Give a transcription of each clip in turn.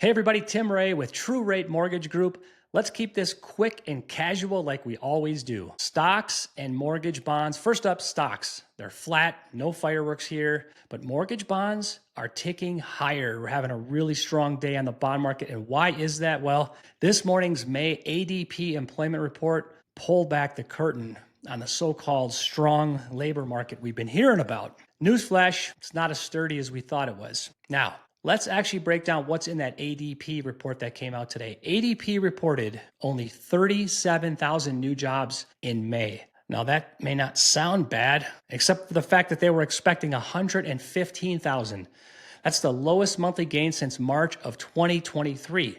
Hey everybody, Tim Rhey with True Rate Mortgage Group. Let's keep this quick and casual like we always do. Stocks and mortgage bonds. First up, stocks. They're flat, no fireworks here, but mortgage bonds are ticking higher. We're having a really strong day on the bond market. And why is that? Well, this morning's May ADP employment report pulled back the curtain on the so-called strong labor market we've been hearing about. Newsflash, it's not as sturdy as we thought it was. Now, let's actually break down what's in that ADP report that came out today. ADP reported only 37,000 new jobs in May. Now, that may not sound bad, except for the fact that they were expecting 115,000. That's the lowest monthly gain since March of 2023.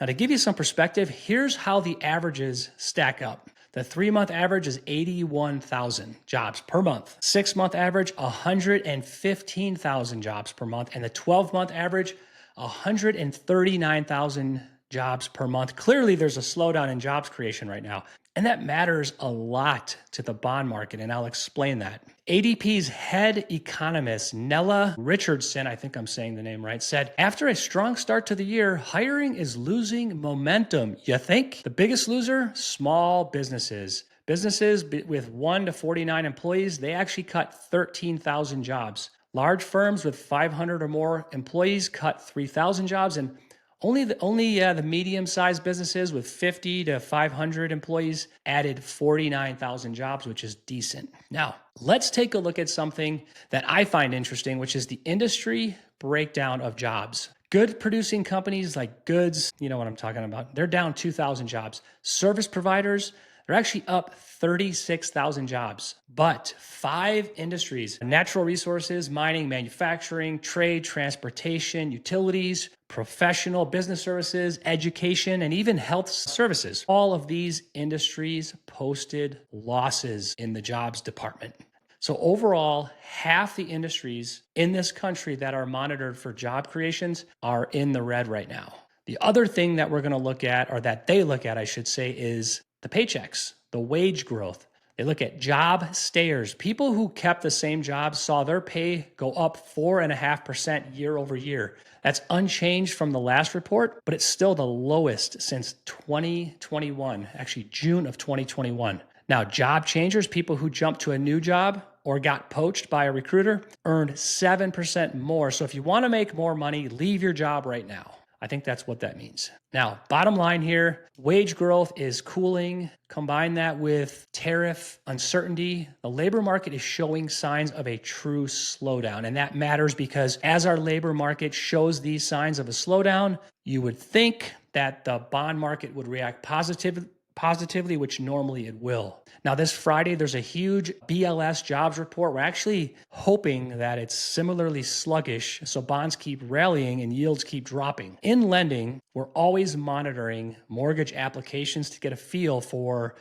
Now, to give you some perspective, here's how the averages stack up. The 3-month average is 81,000 jobs per month. 6-month average, 115,000 jobs per month. And the 12-month average, 139,000 jobs per month. Clearly, there's a slowdown in jobs creation right now. And that matters a lot to the bond market, and I'll explain that. ADP's head economist, Nella Richardson, I think I'm saying the name right, said, after a strong start to the year, hiring is losing momentum. You think? The biggest loser? Small businesses. Businesses with 1 to 49 employees, they actually cut 13,000 jobs. Large firms with 500 or more employees cut 3,000 jobs, and only the medium-sized businesses with 50 to 500 employees added 49,000 jobs, which is decent. Now, let's take a look at something that I find interesting, which is the industry breakdown of jobs. Good producing companies like goods, you know what I'm talking about, they're down 2,000 jobs. Service providers, they're actually up 36,000 jobs. But 5 industries, natural resources, mining, manufacturing, trade, transportation, utilities, professional business services, education, and even health services. All of these industries posted losses in the jobs department. So overall, half the industries in this country that are monitored for job creations are in the red right now. The other thing that we're going to look at, or that they look at, I should say, is the paychecks, the wage growth. They look at job stayers. People who kept the same job saw their pay go up 4.5% year over year. That's unchanged from the last report, but it's still the lowest since 2021, actually June of 2021. Now, job changers, people who jumped to a new job or got poached by a recruiter, earned 7% more. So if you want to make more money, leave your job right now. I think that's what that means. Now, bottom line here, wage growth is cooling. Combine that with tariff uncertainty. The labor market is showing signs of a true slowdown. And that matters because as our labor market shows these signs of a slowdown, you would think that the bond market would react positively, which normally it will. Now, this Friday, there's a huge BLS jobs report. We're actually hoping that it's similarly sluggish, so bonds keep rallying and yields keep dropping. In lending, we're always monitoring mortgage applications to get a feel for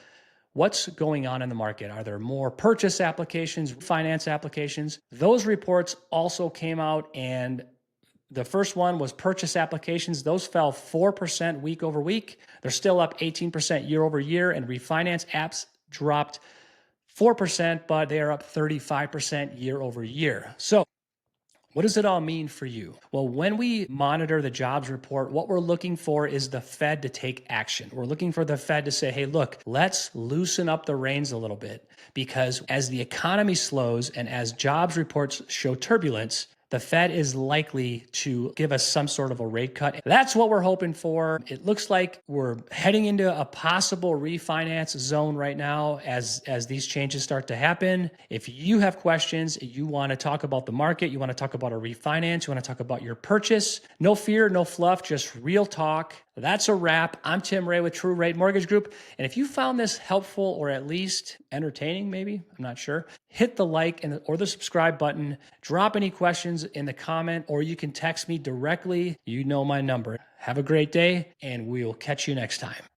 what's going on in the market. Are there more purchase applications, finance applications? Those reports also came out, and the first one was purchase applications. Those fell 4% week over week. They're still up 18% year over year, and refinance apps dropped 4%, but they are up 35% year over year. So what does it all mean for you? Well, when we monitor the jobs report, what we're looking for is the Fed to take action. We're looking for the Fed to say, hey, look, let's loosen up the reins a little bit, because as the economy slows and as jobs reports show turbulence, the Fed is likely to give us some sort of a rate cut. That's what we're hoping for. It looks like we're heading into a possible refinance zone right now as these changes start to happen. If you have questions, you want to talk about the market, you want to talk about a refinance, you want to talk about your purchase, no fear, no fluff, just real talk. That's a wrap. I'm Tim Rhey with True Rate Mortgage Group. And if you found this helpful or at least entertaining, maybe, I'm not sure, hit the like or the subscribe button. Drop any questions in the comment, or you can text me directly. You know my number. Have a great day, and we'll catch you next time.